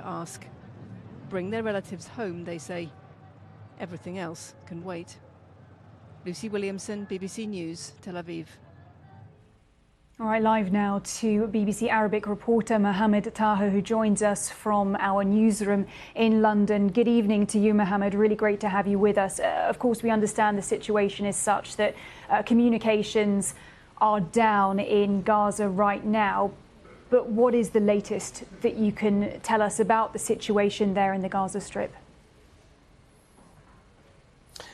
to ask. Bring their relatives home, they say. Everything else can wait. Lucy Williamson, BBC News, Tel Aviv. All right, live now to BBC Arabic reporter Mohamed Taha, who joins us from our newsroom in London. Good evening to you, Mohamed. Really great to have you with us. Of course, we understand the situation is such that communications are down in Gaza right now. But what is the latest that you can tell us about the situation there in the Gaza Strip?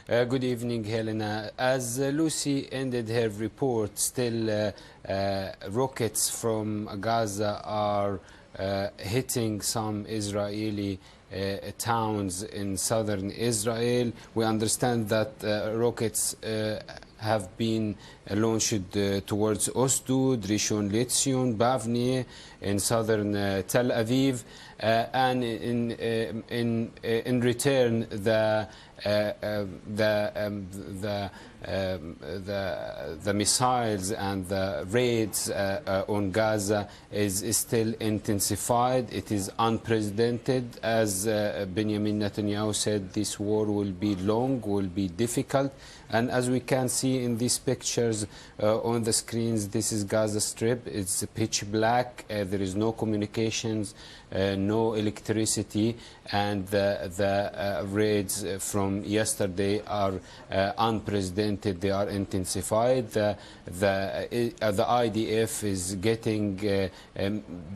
Good evening, Helena. As Lucy ended her report, still rockets from Gaza are hitting some Israeli towns in southern Israel. We understand that rockets have been launched towards Ostud, Rishon LeZion, Bavni in southern Tel Aviv, and in return the missiles and the raids on Gaza is still intensified. It is unprecedented. As Benjamin Netanyahu said, this war will be long, will be difficult. And as we can see in these pictures on the screens, this is Gaza Strip. It's pitch black. There is no communications, no electricity, and the raids from yesterday are unprecedented. They are intensified. The IDF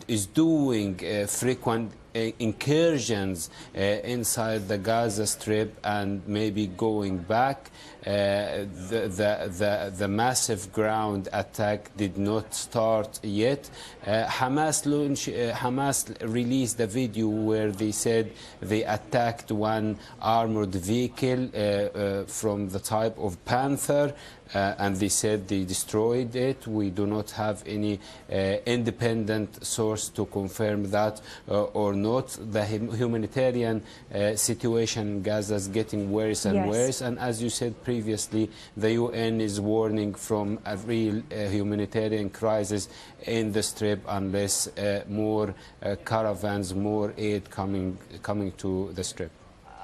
is doing frequent incursions inside the Gaza Strip and maybe going back. The massive ground attack did not start yet. Hamas released a video where they said they attacked one armored vehicle from the type of Panther. And they said they destroyed it. We do not have any independent source to confirm that or not. The humanitarian situation in Gaza is getting worse and worse. And as you said previously, the UN is warning from a real humanitarian crisis in the Strip unless more caravans, more aid coming to the Strip.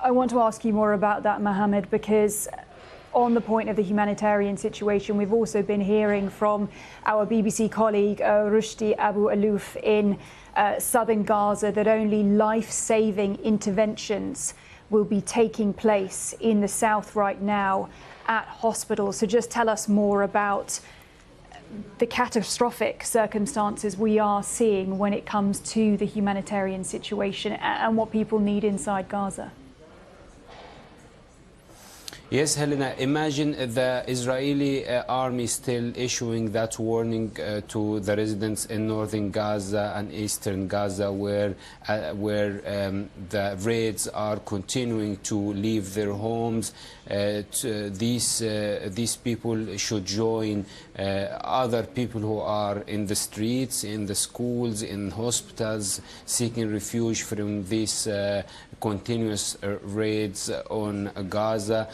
I want to ask you more about that, Mohamed, because on the point of the humanitarian situation, we've also been hearing from our BBC colleague Rushdie Abu Alouf in southern Gaza that only life-saving interventions will be taking place in the south right now at hospitals. So just tell us more about the catastrophic circumstances we are seeing when it comes to the humanitarian situation and what people need inside Gaza. Yes, Helena, imagine the Israeli army still issuing that warning to the residents in northern Gaza and eastern Gaza where the raids are continuing to leave their homes. These people should join other people who are in the streets, in the schools, in hospitals, seeking refuge from these continuous raids on Gaza.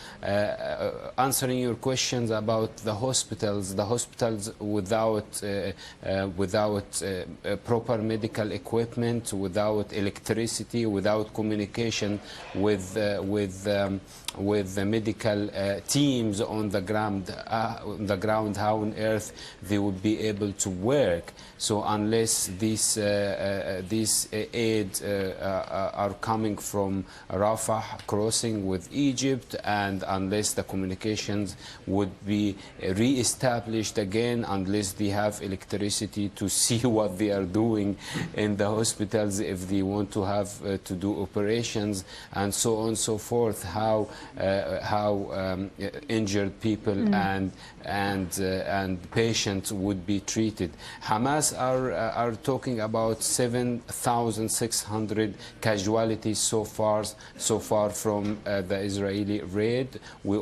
Answering your questions about the hospitals without proper medical equipment, without electricity, without communication with the medical teams on the ground, how on earth they would be able to work. So unless these aid are coming from Rafah crossing with Egypt, and unless the communications would be re-established again, unless they have electricity to see what they are doing in the hospitals if they want to have to do operations and so on and so forth, how injured people and patients would be treated. Hamas are talking about 7,600 casualties so far from the Israeli raid. We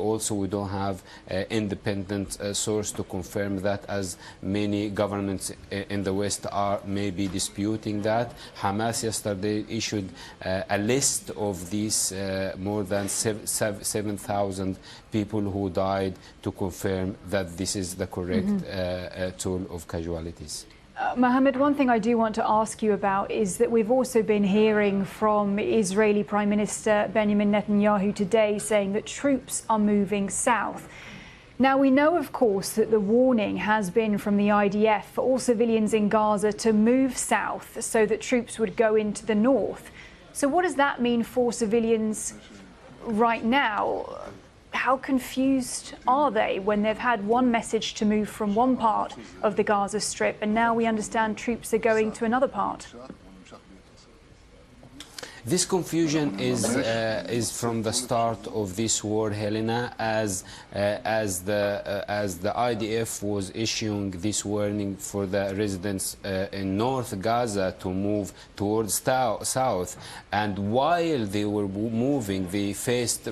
don't have independent source to confirm that, as many governments in the West are maybe disputing that. Hamas yesterday issued a list of these more than 7,000 people who died to confirm that this is the correct toll of casualties. Mohamed, one thing I do want to ask you about is that we've also been hearing from Israeli Prime Minister Benjamin Netanyahu today saying that troops are moving south. Now, we know, of course, that the warning has been from the IDF for all civilians in Gaza to move south so that troops would go into the north. So what does that mean for civilians right now? How confused are they when they've had one message to move from one part of the Gaza Strip and now we understand troops are going to another part? This confusion is from the start of this war, Helena, as the IDF was issuing this warning for the residents in North Gaza to move towards south, and while they were moving, they faced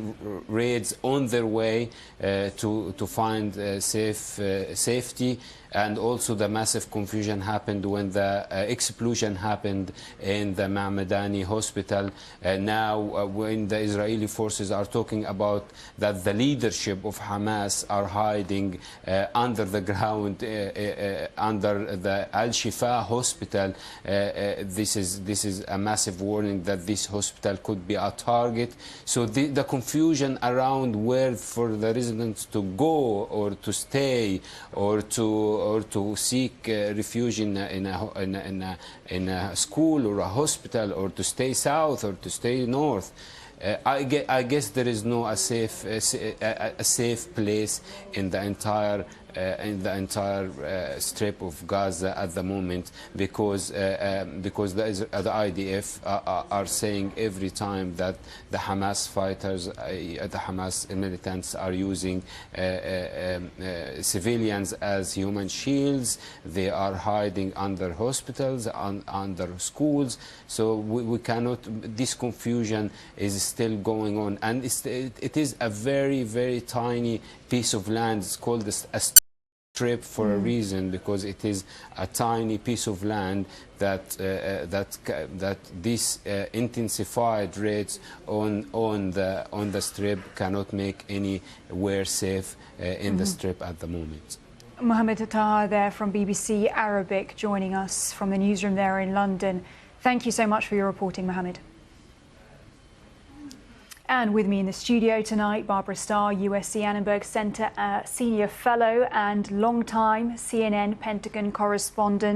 raids on their way to find safety. And also the massive confusion happened when the explosion happened in the Ma'madani hospital. Now, when the Israeli forces are talking about that the leadership of Hamas are hiding under the ground, under the Al-Shifa hospital, this is a massive warning that this hospital could be a target. So the confusion around where for the residents to go or to stay or to seek refuge in a school or a hospital, or to stay south or to stay north. I guess there is no a safe place in the entire strip of Gaza at the moment, because the IDF are saying every time that the Hamas fighters, the Hamas militants are using civilians as human shields. They are hiding under hospitals, under schools. So we cannot. This confusion is still going on, and it is a very, very tiny piece of land. It's called a strip for a reason, because it is a tiny piece of land that these intensified raids on the strip cannot make anywhere safe in the strip at the moment. Mohamed Taha there from BBC Arabic, joining us from the newsroom there in London. Thank you so much for your reporting, Mohamed. And with me in the studio tonight, Barbara Starr, USC Annenberg Center Senior Fellow and long-time CNN Pentagon correspondent.